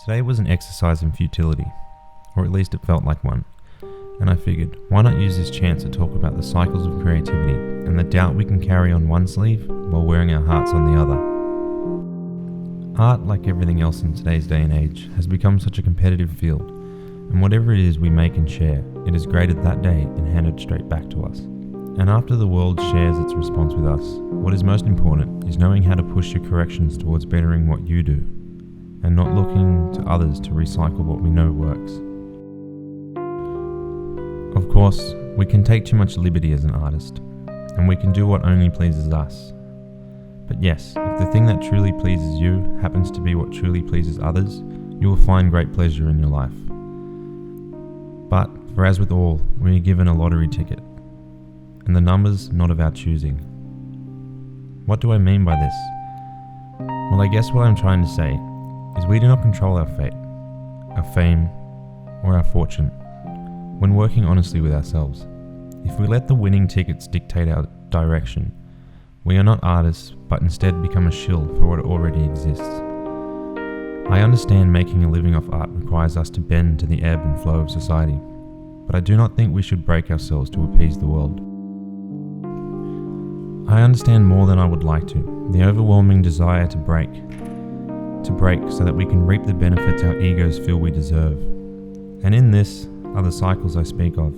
Today was an exercise in futility, or at least it felt like one, and I figured, why not use this chance to talk about the cycles of creativity and the doubt we can carry on one sleeve while wearing our hearts on the other. Art, like everything else in today's day and age, has become such a competitive field, and whatever it is we make and share, it is graded that day and handed straight back to us. And after the world shares its response with us, what is most important is knowing how to push your corrections towards bettering what you do, and not looking to others to recycle what we know works. Of course, we can take too much liberty as an artist, and we can do what only pleases us. But yes, if the thing that truly pleases you happens to be what truly pleases others, you will find great pleasure in your life. But, for as with all, we are given a lottery ticket, and the numbers not of our choosing. What do I mean by this? Well, I guess what I'm trying to say is we do not control our fate, our fame, or our fortune when working honestly with ourselves. If we let the winning tickets dictate our direction, we are not artists, but instead become a shill for what already exists. I understand making a living off art requires us to bend to the ebb and flow of society, but I do not think we should break ourselves to appease the world. I understand more than I would like to, the overwhelming desire to break so that we can reap the benefits our egos feel we deserve. And in this are the cycles I speak of.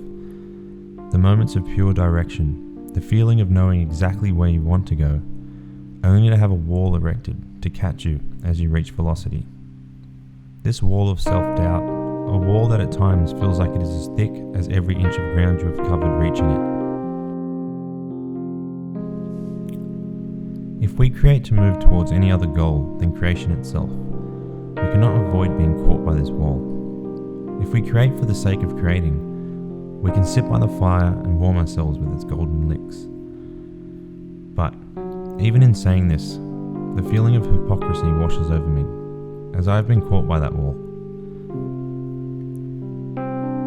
The moments of pure direction, the feeling of knowing exactly where you want to go, only to have a wall erected to catch you as you reach velocity. This wall of self-doubt, a wall that at times feels like it is as thick as every inch of ground you have covered reaching it. If we create to move towards any other goal than creation itself, we cannot avoid being caught by this wall. If we create for the sake of creating, we can sit by the fire and warm ourselves with its golden licks. But, even in saying this, the feeling of hypocrisy washes over me, as I have been caught by that wall.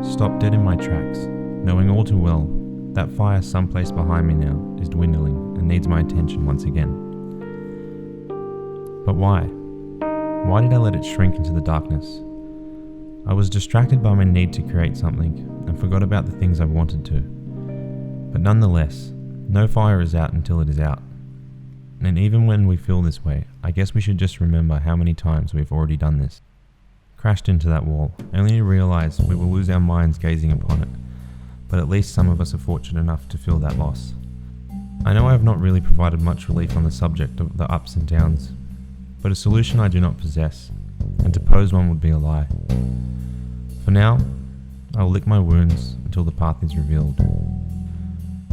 Stop dead in my tracks, knowing all too well that fire someplace behind me now is dwindling and needs my attention once again. But why? Why did I let it shrink into the darkness? I was distracted by my need to create something and forgot about the things I wanted to. But nonetheless, no fire is out until it is out. And even when we feel this way, I guess we should just remember how many times we've already done this. Crashed into that wall, only to realize we will lose our minds gazing upon it. But at least some of us are fortunate enough to feel that loss. I know I have not really provided much relief on the subject of the ups and downs, but a solution I do not possess, and to pose one would be a lie. For now, I will lick my wounds until the path is revealed.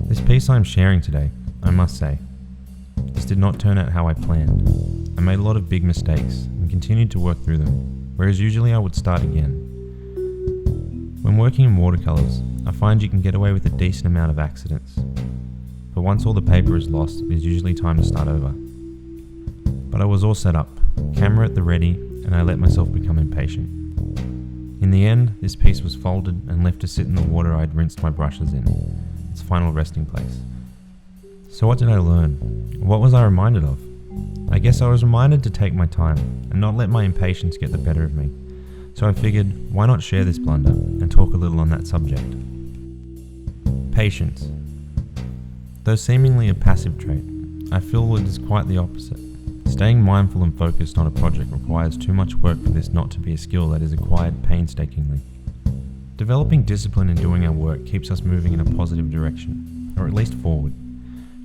This piece I am sharing today, I must say, this did not turn out how I planned. I made a lot of big mistakes and continued to work through them, whereas usually I would start again. When working in watercolors, I find you can get away with a decent amount of accidents. But once all the paper is lost, it is usually time to start over. But I was all set up, camera at the ready, and I let myself become impatient. In the end, this piece was folded and left to sit in the water I had rinsed my brushes in, its final resting place. So what did I learn? What was I reminded of? I guess I was reminded to take my time and not let my impatience get the better of me. So I figured, why not share this blunder and talk a little on that subject? Patience. Though seemingly a passive trait, I feel it is quite the opposite. Staying mindful and focused on a project requires too much work for this not to be a skill that is acquired painstakingly. Developing discipline in doing our work keeps us moving in a positive direction, or at least forward,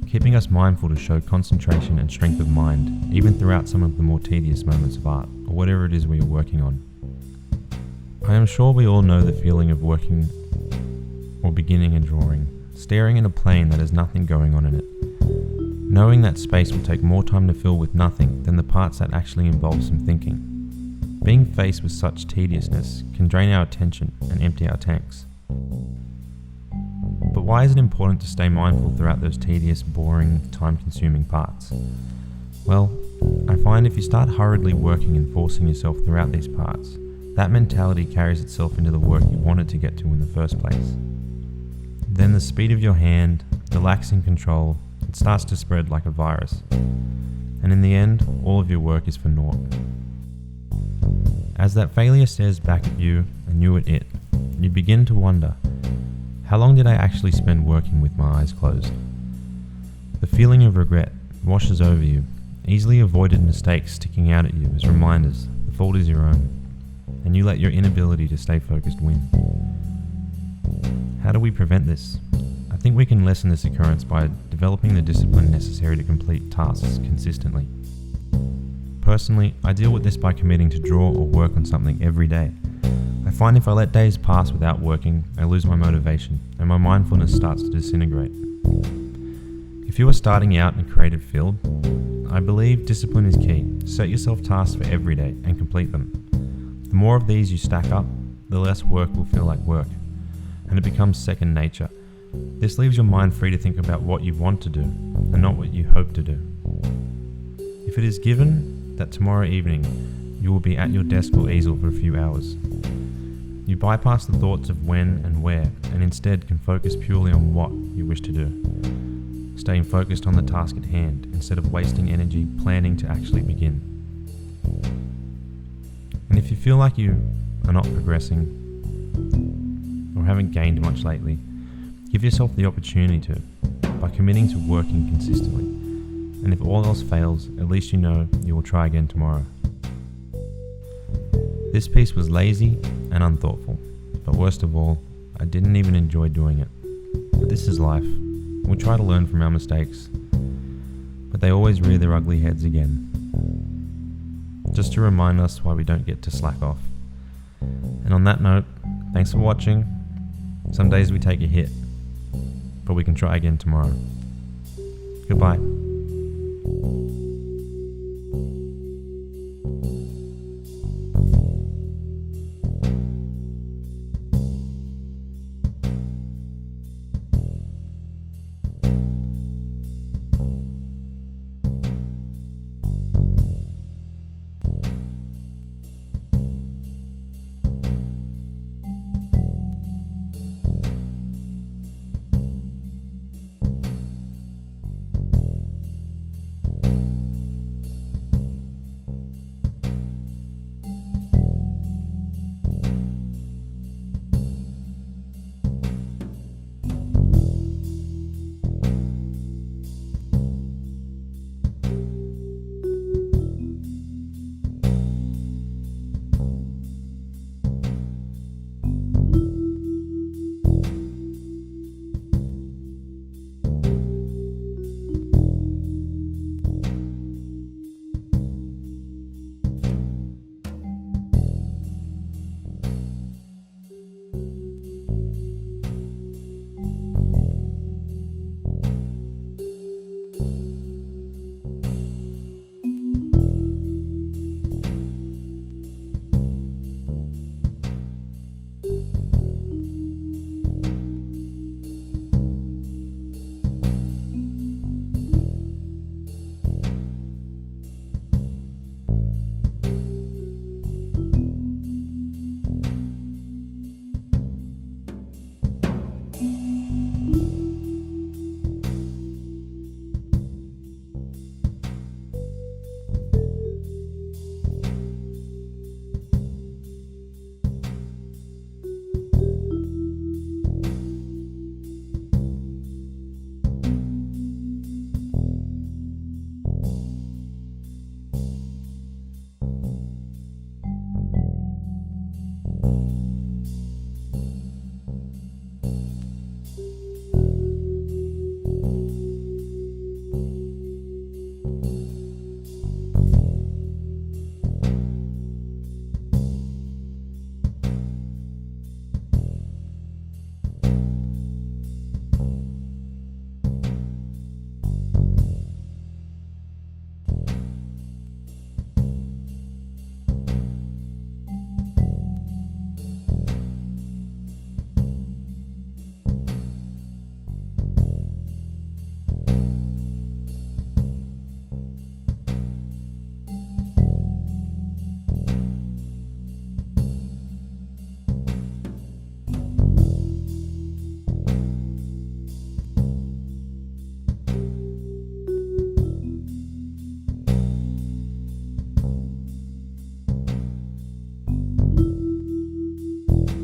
keeping us mindful to show concentration and strength of mind, even throughout some of the more tedious moments of art, or whatever it is we are working on. I am sure we all know the feeling of working or beginning a drawing, staring at a plane that has nothing going on in it, knowing that space will take more time to fill with nothing than the parts that actually involve some thinking. Being faced with such tediousness can drain our attention and empty our tanks. But why is it important to stay mindful throughout those tedious, boring, time-consuming parts? Well, I find if you start hurriedly working and forcing yourself throughout these parts, that mentality carries itself into the work you wanted to get to in the first place. Then the speed of your hand, the lax in control, it starts to spread like a virus. And in the end, all of your work is for naught. As that failure stares back at you and you at it, you begin to wonder, how long did I actually spend working with my eyes closed? The feeling of regret washes over you, easily avoided mistakes sticking out at you as reminders the fault is your own, and you let your inability to stay focused win. How do we prevent this? I think we can lessen this occurrence by developing the discipline necessary to complete tasks consistently. Personally, I deal with this by committing to draw or work on something every day. I find if I let days pass without working, I lose my motivation and my mindfulness starts to disintegrate. If you are starting out in a creative field, I believe discipline is key. Set yourself tasks for every day and complete them. The more of these you stack up, the less work will feel like work, and it becomes second nature. This leaves your mind free to think about what you want to do and not what you hope to do. If it is given that tomorrow evening you will be at your desk or easel for a few hours, you bypass the thoughts of when and where and instead can focus purely on what you wish to do, staying focused on the task at hand instead of wasting energy planning to actually begin. And if you feel like you are not progressing or haven't gained much lately, give yourself the opportunity to by committing to working consistently. And if all else fails, at least you know you will try again tomorrow. This piece was lazy and unthoughtful, but worst of all, I didn't even enjoy doing it. But this is life. We try to learn from our mistakes, but they always rear their ugly heads again. Just to remind us why we don't get to slack off. And on that note, thanks for watching. Some days we take a hit, but we can try again tomorrow. Goodbye.